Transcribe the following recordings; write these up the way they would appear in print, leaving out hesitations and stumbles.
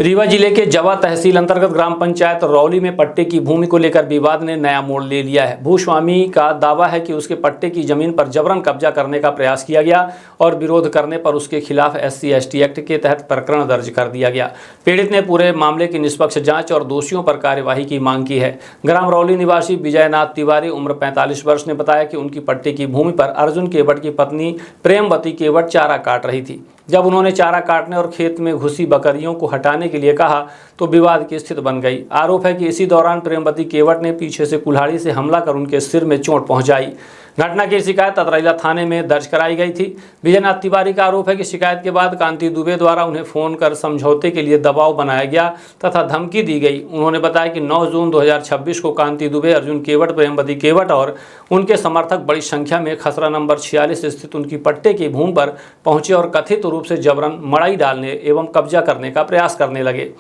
रीवा जिले के जवा तहसील अंतर्गत ग्राम पंचायत रौली में पट्टे की भूमि को लेकर विवाद ने नया मोड़ ले लिया है। भूस्वामी का दावा है कि उसके पट्टे की जमीन पर जबरन कब्जा करने का प्रयास किया गया और विरोध करने पर उसके खिलाफ SC/ST एक्ट के तहत प्रकरण दर्ज कर दिया गया। पीड़ित ने पूरे मामले की निष्पक्ष जांच और दोषियों पर कार्यवाही की मांग की है। ग्राम रौली निवासी विजयनाथ तिवारी उम्र 45 वर्ष ने बताया कि उनकी पट्टे की भूमि पर अर्जुन केवट की पत्नी प्रेमवती केवट चारा काट रही थी। जब उन्होंने चारा काटने और खेत में घुसी बकरियों को हटाने के लिए कहा तो विवाद की स्थिति बन गई। आरोप है कि इसी दौरान प्रेमवती केवट ने पीछे से कुल्हाड़ी से हमला कर उनके सिर में चोट पहुंचाई। घटना की शिकायत अतरैला थाने में दर्ज कराई गई थी। विजयनाथ तिवारी का आरोप है कि शिकायत के बाद कांति दुबे द्वारा उन्हें फोन कर समझौते के लिए दबाव बनाया गया तथा धमकी दी गई। उन्होंने बताया कि 9 जून 2026 को कांति दुबे, अर्जुन केवट, प्रेमवती केवट और उनके समर्थक बड़ी संख्या में खसरा नंबर 46 स्थित उनकी पट्टे की भूमि पर पहुंचे और कथित रूप से जबरन मड़ाई डालने एवं कब्जा करने का प्रयास करने लगे।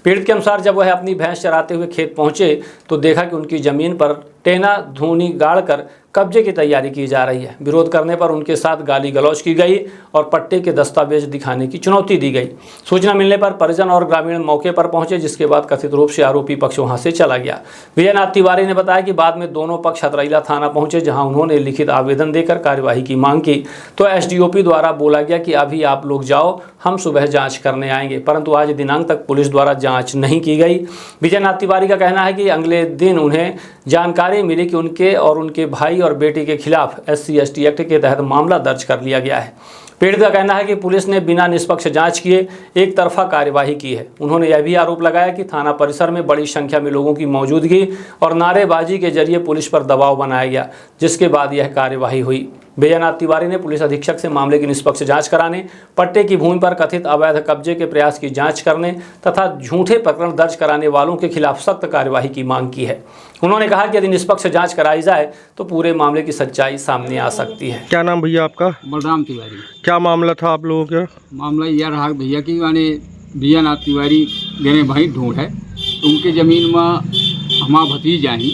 पीड़ित के अनुसार जब वह अपनी भैंस चराते हुए खेत पहुंचे तो देखा कि उनकी जमीन पर टेना धूनी गाड़कर कब्जे की तैयारी की जा रही है। विरोध करने पर उनके साथ गाली गलौज की गई और पट्टे के दस्तावेज दिखाने की चुनौती दी गई। सूचना मिलने पर परिजन और ग्रामीण मौके पर पहुंचे, जिसके बाद कथित रूप से आरोपी पक्ष वहां से चला गया। विजयनाथ तिवारी ने बताया कि बाद में दोनों पक्ष अतरैला थाना पहुंचे, जहां उन्होंने लिखित आवेदन देकर कार्यवाही की मांग की तो SDOP द्वारा बोला गया कि अभी आप लोग जाओ, हम सुबह जाँच करने आएंगे, परंतु आज दिनांक तक पुलिस द्वारा जाँच नहीं की गई। विजयनाथ तिवारी का कहना है कि अगले दिन उन्हें जानकारी मिली कि उनके और उनके भाई और बेटी के खिलाफ SC/ST एक्ट के तहत मामला दर्ज कर लिया गया है। पीड़ित का कहना है कि पुलिस ने बिना निष्पक्ष जांच किए एक तरफा कार्यवाही की है। उन्होंने यह भी आरोप लगाया कि थाना परिसर में बड़ी संख्या में लोगों की मौजूदगी और नारेबाजी के जरिए पुलिस पर दबाव बनाया गया, जिसके बाद यह कार्यवाही हुई। विजयनाथ तिवारी ने पुलिस अधीक्षक से मामले की निष्पक्ष जांच कराने, पट्टे की भूमि पर कथित अवैध कब्जे के प्रयास की जांच करने तथा झूठे प्रकरण दर्ज कराने वालों के खिलाफ सख्त कार्यवाही की मांग की है। उन्होंने कहा कि यदि निष्पक्ष जांच कराई जाए तो पूरे मामले की सच्चाई सामने आ सकती है। क्या नाम भैया आपका? बलराम तिवारी। क्या मामला था आप लोगों का? मामला यह रहा भैया कि माने विजयनाथ तिवारी मेरे भाई ढूंढ है, तो उनके ज़मीन में हमारा भतीजा ही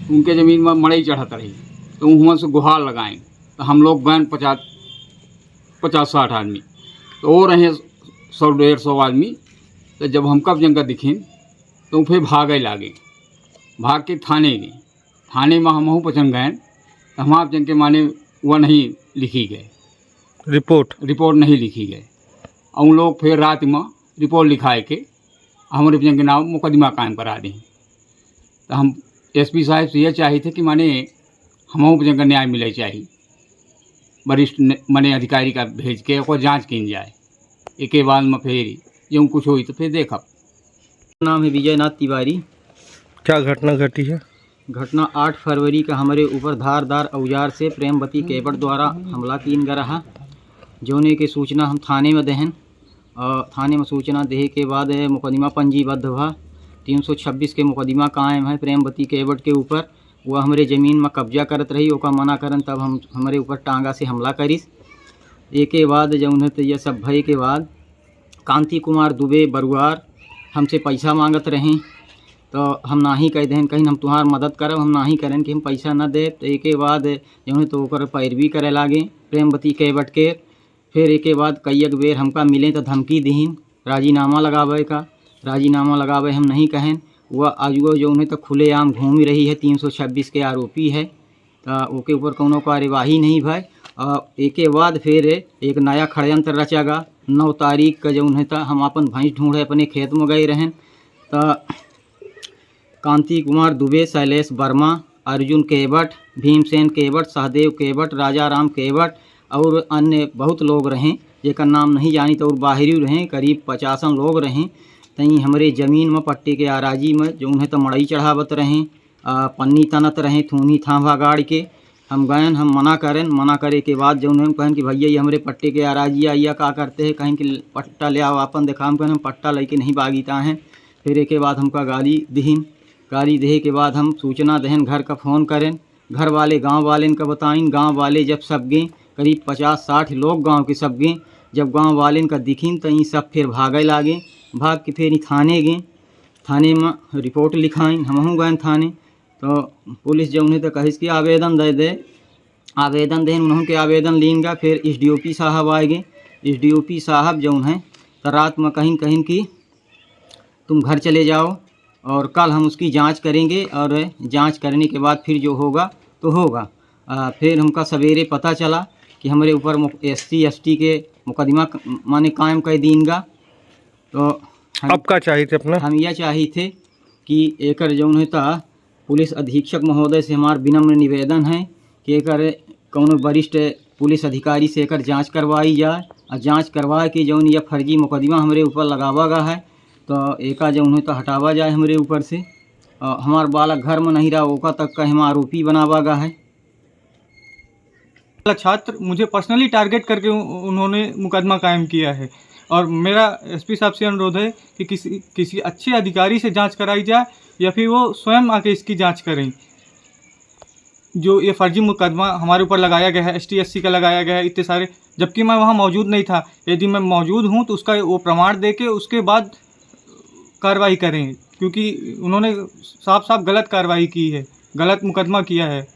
उनके ज़मीन में मड़ई चढ़त रही, तो वहाँ से गुहार लगाएं तो हम लोग गए 50-60 आदमी, तो वो रहे 100-150 आदमी। तो जब हम कब जंगा दिखें तो फिर भागे लागे, भाग के थाने गए। थाने में हम पचन गए तो हम आप जन के माने वह नहीं लिखी गए, रिपोर्ट नहीं लिखी गए। और उन लोग फिर रात में रिपोर्ट लिखाए के हमारे जन के नाम मुकदमा कायम करा दें। तो हम SP साहब से यह चाहिए थे कि माने हम जन का न्याय मिले चाहिए, वरिष्ठ माने अधिकारी का भेज के और जांच की जाए। एक बाद में फिर यूँ कुछ हुई तो फिर देखा। नाम है विजयनाथ तिवारी। क्या घटना घटी है? घटना 8 फरवरी का हमारे ऊपर धारदार औजार से प्रेमवती केवट द्वारा हमला किन गया रहा, जोने के सूचना हम थाने में दहन और थाने में सूचना दे के बाद मुकदमा पंजीबद्ध हुआ। 326 के मुकदमा कायम है प्रेमवती केवट के ऊपर। वह हमारे ज़मीन में कब्जा करत रही, ओका मना करन तब हम हमारे ऊपर टांगा से हमला करिस। एक के बाद जब उन्हें तो यह सब भय के बाद कांति कुमार दुबे बरुआर हमसे पैसा मांगत रहें, तो हम ना ही कह दें कहीं हम तुम्हार मदद करब, हम ना ही करें कि हम पैसा न दे। तो एक के बाद जो है तो ओकर पैरवी करे लागे प्रेमवती केवट के। फिर एक के बाद कई बेर हमका मिले तो धमकी दीन राजीनामा लगावे का। राजीनामा लगावे हम नहीं कहें, वह आजुओ जो उन्हें तो खुलेआम घूम रही है। 326 के आरोपी है, तो ओके ऊपर कोनो कार्यवाही नहीं भाई। और एक के बाद फिर एक नया षड्यंत्र रचागा। 9 तारीख का जो उन्हें था हम अपन भैंस ढूंढे अपने खेत में गए रहें, तो कांति कुमार दुबे, शैलेश वर्मा, अर्जुन केवट, भीमसेन केवट, सहदेव केवट, राजा राम केवट और अन्य बहुत लोग रहें जेकर नाम नहीं जानी, तो और बाहरी रहें करीब 50 लोग रहें। तहीं हमारे ज़मीन में पट्टे के आराजी में जो उन्हें तो मड़ई चढ़ावत रहें, पन्नी तनत रहें, थूनी थांभा गाड़ के। हम गए, हम मना करें, मना करे के बाद जो उन्हें कहें कि भैया ये हमारे पट्टे के आराजी आइया का करते हैं, कहें कि पट्टा ले आओ अपन देखा। हम कहें हम पट्टा लेके नहीं बागीता हैं। फिर एक के बाद हमका गाली दीन, गाली दे के बाद हम सूचना दें, घर का फ़ोन करें, घर वाले गांव वाले का बताइन। गांव वाले जब सब गए करीब 50-60 लोग गांव के सब गए, जब गांव वाले का दिखीन तो ये सब फिर भागे लागे। भाग के फिर थाने गए, थाने में रिपोर्ट लिखाइन। हमहूँ गए थाने, तो पुलिस जो उन्हें तो कहिस कि आवेदन दे दे, आवेदन दें। उन्होंने के आवेदन लेंगे। फिर SDOP साहब आएंगे। SDOP साहब जो उन्हें तो रात में कहीं की तुम घर चले जाओ और कल हम उसकी जांच करेंगे और जांच करने के बाद फिर जो होगा तो होगा। फिर हमका सवेरे पता चला कि हमारे ऊपर SC/ST के मुकदमा माने कायम कर दीनगा। तो अब क्या चाहिए थे अपना? हम यह चाहिए थे कि एकर जौन होता पुलिस अधीक्षक महोदय से हमार विनम्र निवेदन है कि एकर कौनो वरिष्ठ पुलिस अधिकारी से एकर जांच करवाई जाए और जांच करवा के जौन यह फर्जी मुकदमा हमारे ऊपर लगावा गया है तो एका जौन होता हटावा जाए हमारे ऊपर से। हमार बालक घर में नहीं रहा ओका तक का हम आरोपी बनावा गया है। छात्र मुझे पर्सनली टारगेट करके उन्होंने मुकदमा कायम किया है और मेरा SP साहब से अनुरोध है कि किसी अच्छे अधिकारी से जांच कराई जाए या फिर वो स्वयं आके इसकी जांच करें। जो ये फर्जी मुकदमा हमारे ऊपर लगाया गया है, ST/SC का लगाया गया है इतने सारे, जबकि मैं वहाँ मौजूद नहीं था। यदि मैं मौजूद हूँ तो उसका वो प्रमाण दे के उसके बाद कार्रवाई करें, क्योंकि उन्होंने साफ साफ गलत कार्रवाई की है, गलत मुकदमा किया है।